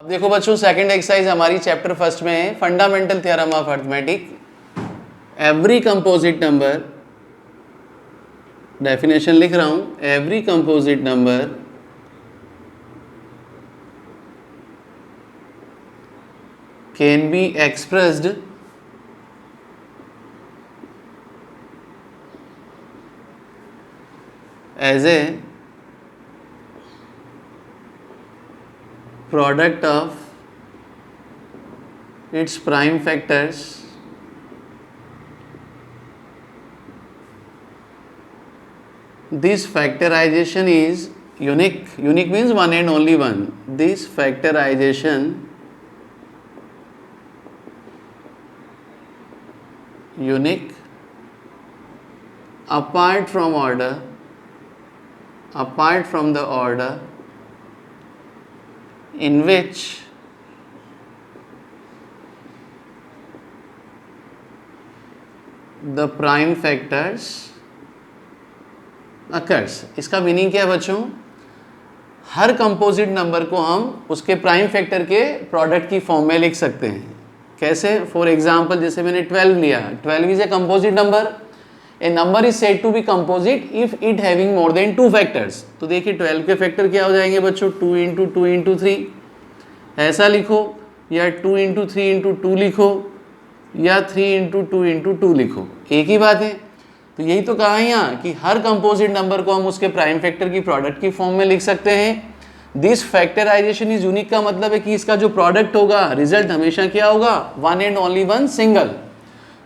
देखो बच्चों, second exercise हमारी चैप्टर फर्स्ट में है, fundamental theorem of arithmetic. Every composite number, definition लिख रहा हूं, every composite number can be expressed as a product of its prime factors this factorization is unique. Unique means one and only one. This factorization unique apart from the order in which the prime factors occurs। इसका meaning क्या है बच्चों? हर composite number को हम उसके prime factor के product की form में लिख सकते हैं। कैसे? फॉर एग्जांपल जैसे मैंने 12 लिया, 12 is a composite number. A number is said to be composite if it having more than 2 factors. तो देखिए 12 के फैक्टर क्या हो जाएंगे बच्चों? 2 इंटू 2 इंटू 3 ऐसा लिखो, या 2 इंटू 3 इंटू 2 लिखो, या 3 इंटू 2 इंटू 2 लिखो, एक ही बात है। तो यही तो कहा है यहाँ कि हर कंपोजिट नंबर को हम उसके प्राइम फैक्टर की प्रोडक्ट की फॉर्म में लिख सकते हैं। दिस फैक्टराइजेशन इज यूनिक का मतलब है कि इसका जो प्रोडक्ट होगा, रिजल्ट हमेशा क्या होगा? One and only one, single,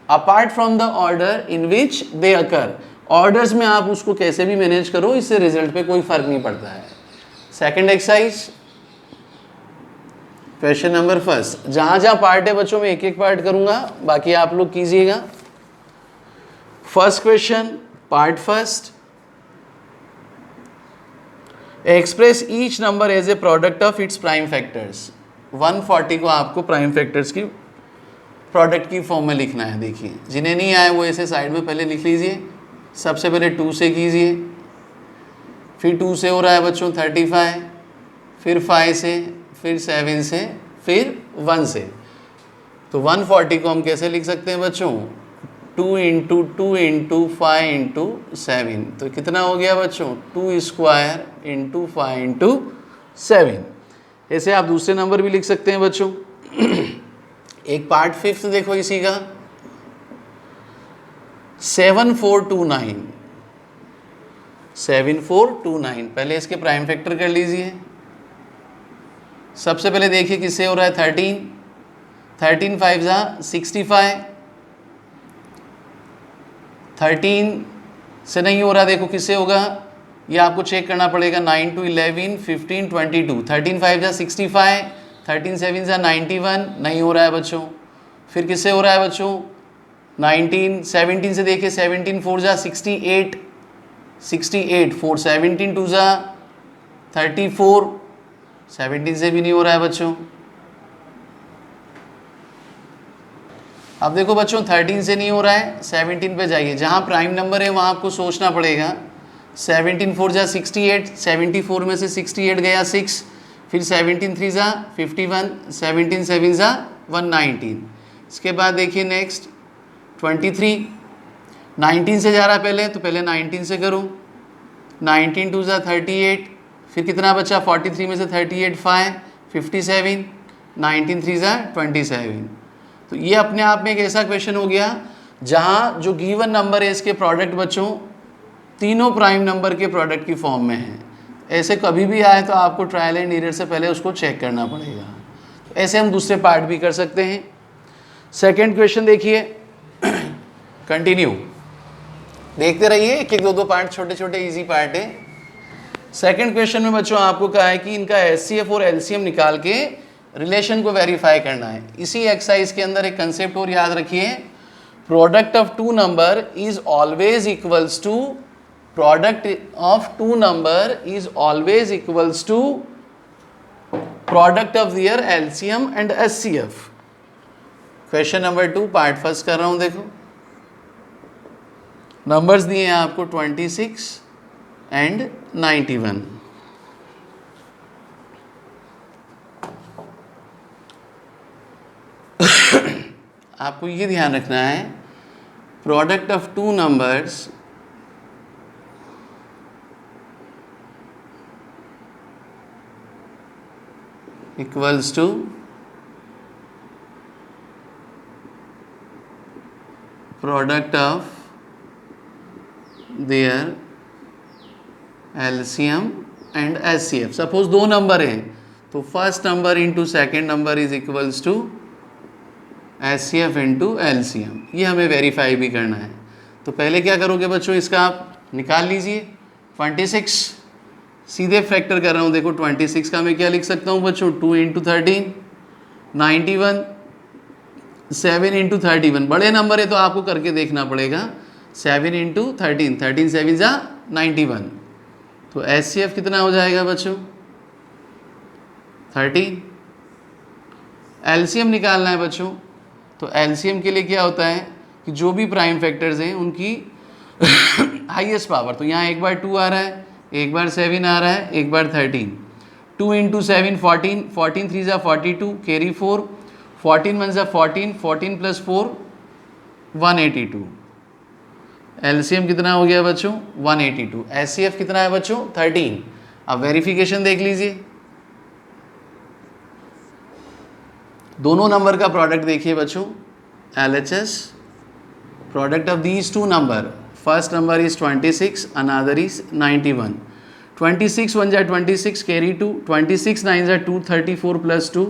apart from the order in which they occur. Orders में आप उसको कैसे भी मैनेज करो, इससे रिजल्ट पे कोई फर्क नहीं पड़ता है। Second exercise, question number first. जहां जहां पार्ट है बच्चों में एक एक पार्ट करूंगा, बाकी आप लोग कीजिएगा। First question, part first, express each number as a product of its prime factors. 140 को आपको प्राइम फैक्टर्स की प्रोडक्ट की फॉर्म में लिखना है। देखिए जिन्हें नहीं आए वो ऐसे साइड में पहले लिख लीजिए। सबसे पहले 2 से कीजिए, फिर 2 से हो रहा है बच्चों 35, फिर 5 से, फिर 7 से, फिर 1 से। तो 140 को हम कैसे लिख सकते हैं बच्चों? 2 इंटू 2 इंटू 5 इंटू 7। तो कितना हो गया बच्चों? 2 स्क्वायर इंटू 5 इंटू 7। ऐसे आप दूसरे नंबर भी लिख सकते हैं बच्चों। एक पार्ट फिफ्थ देखो इसी का, 7429। 7429, पहले इसके प्राइम फैक्टर कर लीजिए। सबसे पहले देखिए किससे हो रहा है? 13, 13 5 जा 65, 13 से नहीं हो रहा, देखो किससे होगा? ये आपको चेक करना पड़ेगा। 9 to 11, 15, 22, 13 5 जा 65, 13 7 जा 91, नहीं हो रहा है बच्चों। फिर किससे हो रहा है बच्चों? 19, 17 से देखिए, 17 4 जा 68, 68 4 17 2 जा 34, 17 से भी नहीं हो रहा है बच्चों। अब देखो बच्चों 13 से नहीं हो रहा है, 17 पे जाइए, जहाँ प्राइम नंबर है वहाँ आपको सोचना पड़ेगा। 17 4 जा 68, 74 में से 68 गया 6, फिर 17 3 जा 51, 17 7 जा 119। इसके बाद देखिए नेक्स्ट 23, 19 से जा रहा है पहले, तो पहले 19 से करो। 19 2 जा 38, फिर कितना बचा? 43 में से 38 5, 57, 19 3 जा 27। तो ये अपने आप में एक ऐसा क्वेश्चन हो गया जहाँ जो गिवन नंबर है इसके प्रोडक्ट बच्चों तीनों प्राइम नंबर के प्रोडक्ट की फॉर्म में है। ऐसे कभी भी आए तो आपको ट्रायल एंड एरर से पहले उसको चेक करना पड़ेगा। तो ऐसे हम दूसरे पार्ट भी कर सकते हैं। सेकेंड क्वेश्चन देखिए, कंटिन्यू देखते रहिए, एक एक दो दो पार्ट, छोटे छोटे इजी पार्ट है। सेकेंड क्वेश्चन में बच्चों आपको कहा है कि इनका एचसीएफ और एलसीएम निकाल के रिलेशन को वेरीफाई करना है। इसी एक्सरसाइज के अंदर एक कंसेप्ट और याद रखिए, product of two number is always equals to, product of two number is always equals to product of their LCM and HCF. Question number 2 part first कर रहा हूं। देखो नंबर्स दिए हैं आपको 26 एंड 91। आपको ये ध्यान रखना है, product of two numbers equals to product of their LCM and HCF. Suppose दो नंबर हैं तो first number into second number is equals to HCF into LCM. ये हमें वेरीफाई भी करना है। तो पहले क्या करोगे बच्चों, इसका आप निकाल लीजिए 26, सीधे फैक्टर कर रहा हूँ। देखो 26 का मैं क्या लिख सकता हूँ बच्चों, 2 इंटू 13 91, 7 इंटू 31। बड़े नंबर है तो आपको करके देखना पड़ेगा। 7 इंटू 13, 13 7 जा 91। तो एचसीएफ कितना हो जाएगा बच्चों, 13। एलसीएम निकालना है बच्चों। तो एलसीएम के लिए क्या होता है कि जो भी प्राइम फैक्टर्स हैं उनकी हाईएस्ट पावर, तो यहाँ एक बार 2 आ रहा है, एक बार 7 आ रहा है, एक बार 13। 2 इंटू 7 14, 14 3 जा 42, कैरी 4, 14 1 जा 14, 14 प्लस 4 182। एलसीएम कितना हो गया बच्चों, 182। एचसीएफ कितना है बच्चों, 13। अब वेरिफिकेशन देख लीजिए, दोनों नंबर का प्रोडक्ट देखिए बच्चों, LHS product of these two number, first number is 26, another is 91। 26 1 जा 26, कैरी 2, 26 9 जा 234 प्लस 2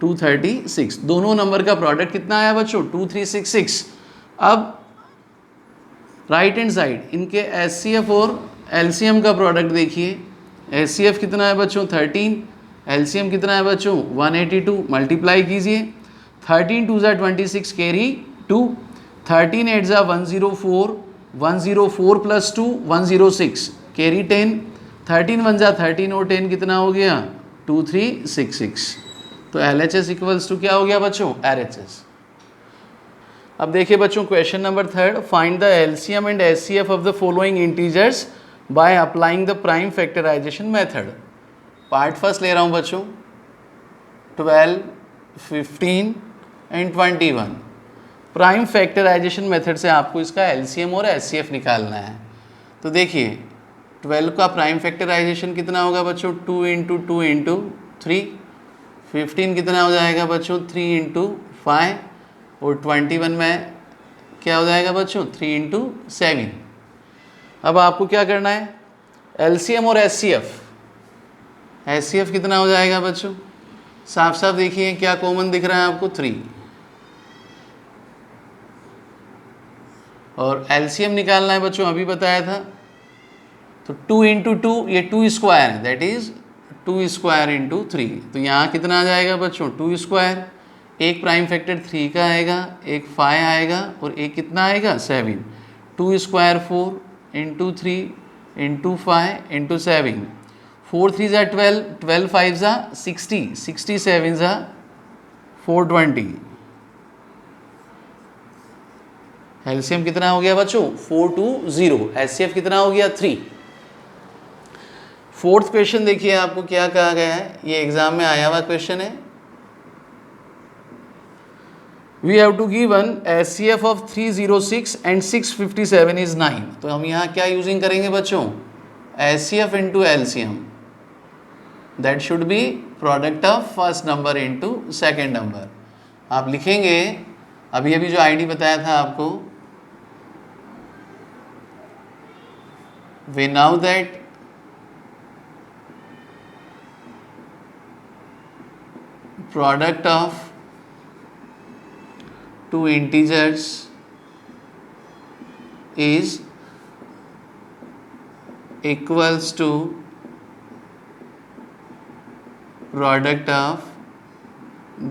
236। दोनों नंबर का प्रोडक्ट कितना आया बच्चों, 2366। अब राइट हैंड साइड इनके एचसीएफ और एलसीएम का प्रोडक्ट देखिए। एचसीएफ कितना है बच्चों, 13। एलसीएम कितना है बच्चों, 182। मल्टीप्लाई कीजिए, 13 2 जा 26, कैरी 2, 13 8 जा 104, 104 प्लस 2 106, कैरी 10, 13 1 जा 13 और 10 कितना हो गया, 2366। तो LHS इक्वल्स टू क्या हो गया बच्चों, RHS। अब देखिए बच्चों question number 3, find the LCM and HCF of the following integers by applying the prime factorisation method. Part first ले रहा हूँ बच्चों, 12 15 एंड 21। प्राइम फैक्टराइजेशन मेथड से आपको इसका एलसीएम और एचसीएफ निकालना है। तो देखिए 12 का प्राइम फैक्टराइजेशन कितना होगा बच्चों, 2 इंटू 2 इंटू 3। 15 कितना हो जाएगा बच्चों, 3 इंटू 5। और 21 में क्या हो जाएगा बच्चों, 3 इंटू 7। अब आपको क्या करना है, एलसीएम और एचसीएफ। एचसीएफ कितना हो जाएगा बच्चों, साफ साफ देखिए क्या कॉमन दिख रहा है आपको, 3। और एलसीएम निकालना है बच्चों, अभी बताया था। तो 2 इंटू 2, ये 2 स्क्वायर है, दैट इज 2 स्क्वायर इंटू 3। तो यहाँ कितना आ जाएगा बच्चों, 2 स्क्वायर। एक प्राइम फैक्टर 3 का आएगा, एक 5 आएगा और एक कितना आएगा, 7। 2 स्क्वायर 4 इंटू 3 इंटू 5 इंटू 7। 4 3 जा 12, 12 5 जा 60, 67 जा 420। एलसीएम कितना हो गया बच्चों, 420। एचसीएफ कितना हो गया, 3। फोर्थ क्वेश्चन देखिए आपको क्या कहा गया है, ये एग्जाम में आया हुआ क्वेश्चन है। We have to give an HCF of 306 and 657 is 9। तो हम यहाँ क्या यूजिंग करेंगे बच्चों, HCF into LCM, that should be product of first number into second number। आप लिखेंगे, अभी अभी जो आईडी बताया था आपको, we know that product of two integers is equals to product of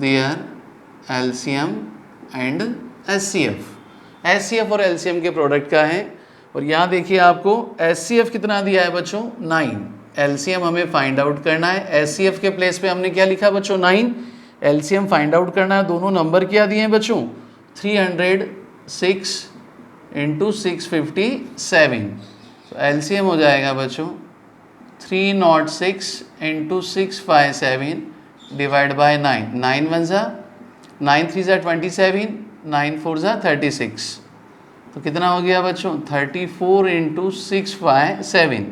their LCM and HCF। HCF और LCM के प्रोडक्ट का है। और यहाँ देखिए आपको HCF कितना दिया है बच्चों, 9। LCM हमें फाइंड आउट करना है। HCF के प्लेस पे हमने क्या लिखा बच्चों, 9। LCM फाइंड आउट करना है। दोनों नंबर क्या दिए हैं बच्चों, 306 इंटू 657। तो LCM हो जाएगा बच्चों 306 इंटू 657 डिवाइड बाय 9। 9 1 जा 9 3 ज़ा 27, 9 4 ज़ा 36, तो कितना हो गया बच्चों 34 इंटू 6 5 7,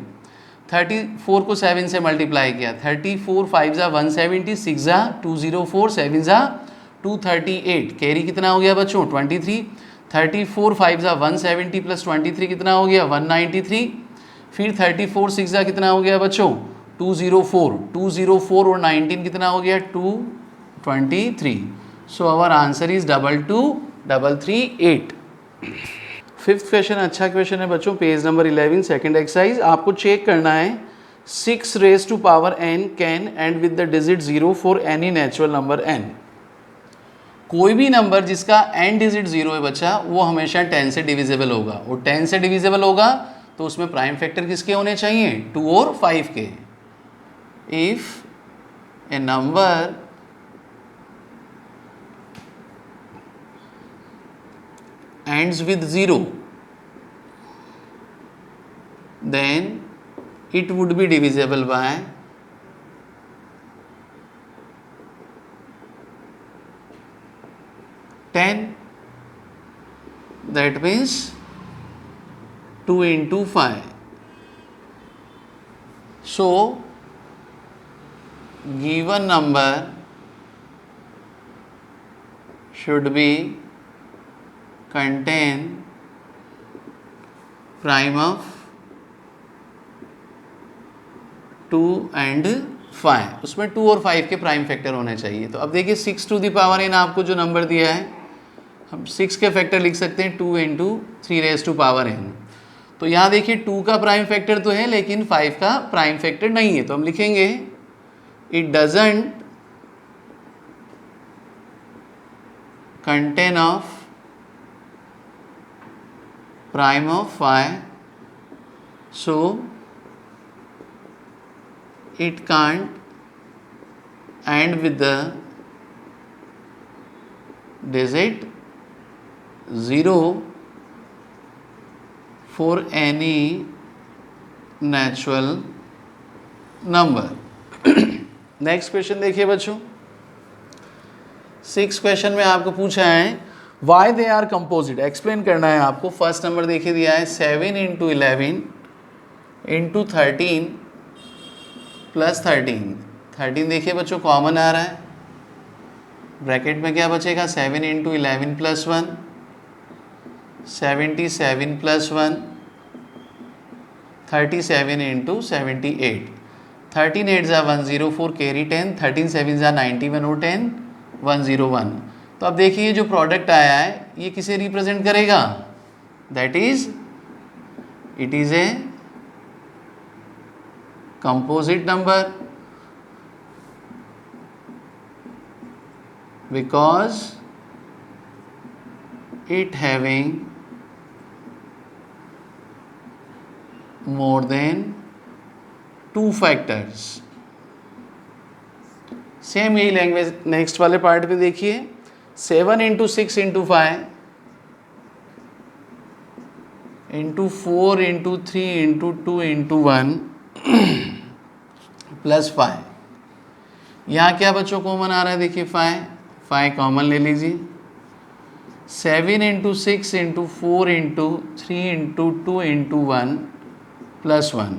34 को 7 से मल्टीप्लाई किया, 34 5 ज़ा 170, 6 ज़ा 204, 7 ज़ा 238, कैरी कितना हो गया बच्चों 23, 34 5 ज़ा 170 प्लस 23 कितना हो गया 193, फिर 34 6 ज़ा कितना हो गया बच्चों 204, 204 और 19 कितना हो गया 223, so our answer is 22338। Fifth question अच्छा क्वेश्चन है बच्चों, पेज नंबर 11 सेकंड एक्सरसाइज। आपको चेक करना है 6 raise to power n can end with the digit 0 for any natural number n। कोई भी नंबर जिसका n डिजिट 0 है बच्चा वो हमेशा 10 से डिविजिबल होगा, और 10 से डिविजिबल होगा तो उसमें प्राइम फैक्टर किसके होने चाहिए 2 और 5 के। If A number ends with 0, then it would be divisible by 10, that means 2 into 5. So given number should be contain prime of 2 and 5, उसमें 2 और 5 के प्राइम फैक्टर होने चाहिए। तो अब देखिए 6 टू द पावर n आपको जो नंबर दिया है हम 6 के फैक्टर लिख सकते हैं 2 into 3 raise to power n। तो यहाँ देखिए 2 का प्राइम फैक्टर तो है लेकिन 5 का प्राइम फैक्टर नहीं है, तो हम लिखेंगे it doesn't contain of prime of 5, so it can't end with the digit 0 for any natural number। Next question देखिए बच्चों, 6 क्वेश्चन में आपको पूछा है why they are composite, explain करना है आपको। फर्स्ट नंबर देखिए दिया है 7 इंटू 11 इंटू 13 प्लस 13 देखिए बच्चों कॉमन आ रहा है, ब्रैकेट में क्या बचेगा 7 इंटू 11 प्लस 1 77 प्लस 1 37 इंटू 78, 13 8 ज़ा 104 कैरी 10, 13 7 ज़ा 91 और 10 101। तो अब देखिए जो प्रोडक्ट आया है ये किसे रिप्रेजेंट करेगा, that is it is a composite number because it having more than 2 factors. Same यही लैंग्वेज नेक्स्ट वाले पार्ट पे देखिए 7 into 6 into 5 into 4 into 3 into 2 into 1 plus 5। यहाँ क्या बच्चों कॉमन आ रहा है देखिए 5 कॉमन ले लीजिए, 7 into 6 into 4 into 3 into 2 into 1 plus 1।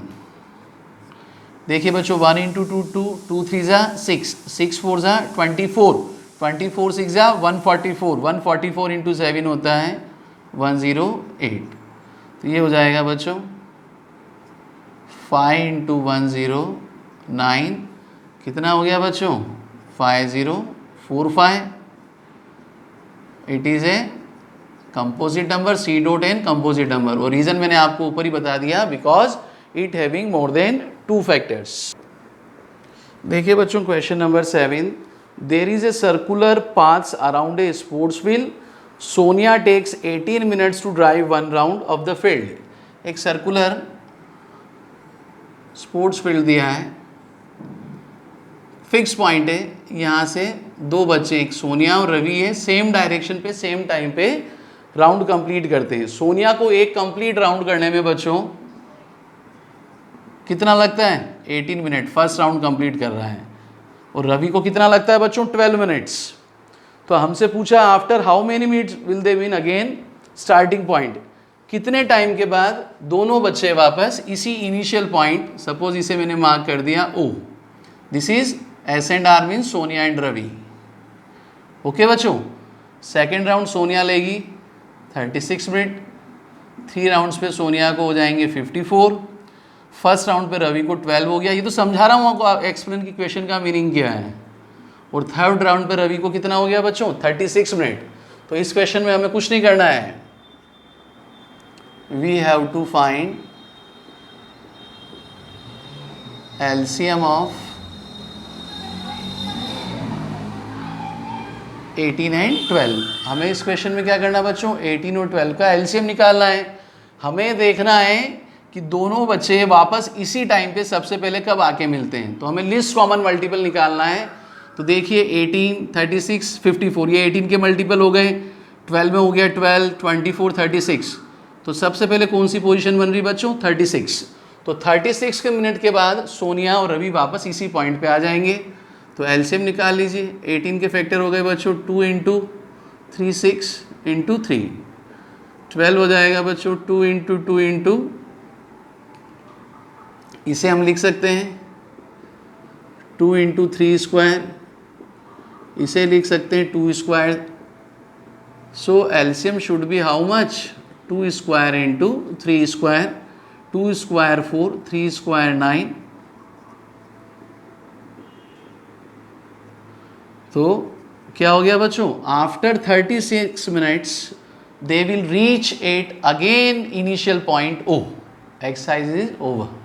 देखिए बच्चों 1 इंटू 2 2 3 ज़ा 6, 6 4 ज़ा 24, 24 6 ज़ा 144, 144 इंटू 7 होता है 108। तो ये हो जाएगा बच्चों 5 इंटू 109, कितना हो गया बच्चों 5045। It is a composite number, C dot N composite number, और रीज़न मैंने आपको ऊपर ही बता दिया because it having more than 2 factors. देखिए बच्चों question number 7, there is a circular paths around a sports field, Sonia takes 18 minutes to drive 1 round of the field. एक सर्कुलर स्पोर्ट्स फील्ड दिया है, फिक्स पॉइंट है, यहाँ से 2 बच्चे एक सोनिया और रवि है, सेम डायरेक्शन पे सेम टाइम पे राउंड कंप्लीट करते हैं। सोनिया को एक कंप्लीट राउंड करने में बच्चों कितना लगता है 18 मिनट, फर्स्ट राउंड कंप्लीट कर रहा है, और रवि को कितना लगता है बच्चों 12 मिनट्स। तो तो हमसे पूछा after how many minutes will they win again starting point, कितने टाइम के बाद दोनों बच्चे वापस इसी इनिशियल पॉइंट, सपोज इसे मैंने मार्क कर दिया O, this is S and R means Sonia and Ravi. Okay बच्चों, सेकेंड राउंड सोनिया लेगी 36 मिनट, 3 राउंड्स पे सोनिया को हो जाएंगे 54, फर्स्ट राउंड पे रवि को 12 हो गया। ये तो समझा रहा हूँ आपको एक्सप्लेन की क्वेश्चन का मीनिंग क्या है। और थर्ड राउंड पे रवि को कितना हो गया बच्चों 36 मिनट। तो इस क्वेश्चन में हमें कुछ नहीं करना है, we have to find LCM of 18 and 12। हमें इस क्वेश्चन में क्या करना है बच्चों, 18 और 12 का एलसीएम निकालना है। हमें देखना है कि दोनों बच्चे वापस इसी टाइम पे सबसे पहले कब आके मिलते हैं। तो हमें लिस्ट कॉमन मल्टीपल निकालना है। तो देखिए 18, 36, 54, ये 18 के मल्टीपल हो गए, 12 में हो गया 12, 24, 36। तो सबसे पहले कौन सी पोजीशन बन रही बच्चों 36। तो 36 के मिनट के बाद सोनिया और रवि वापस इसी पॉइंट पे आ जाएंगे। तो एलसीएम निकाल लीजिए, 18 के फैक्टर हो गए बच्चों 2 इंटू 3, 6 इंटू 3, 12 हो जाएगा बच्चों 2 इंटू 2 इंटू, इसे हम लिख सकते हैं 2 इंटू 3 स्क्वायर, इसे लिख सकते हैं 2 square. So LCM should be how much, 2 square into 3 square, 2 square 4, 3 square 9। तो क्या हो गया बच्चों, after 36 minutes they will reach at again initial point O। Exercise is over.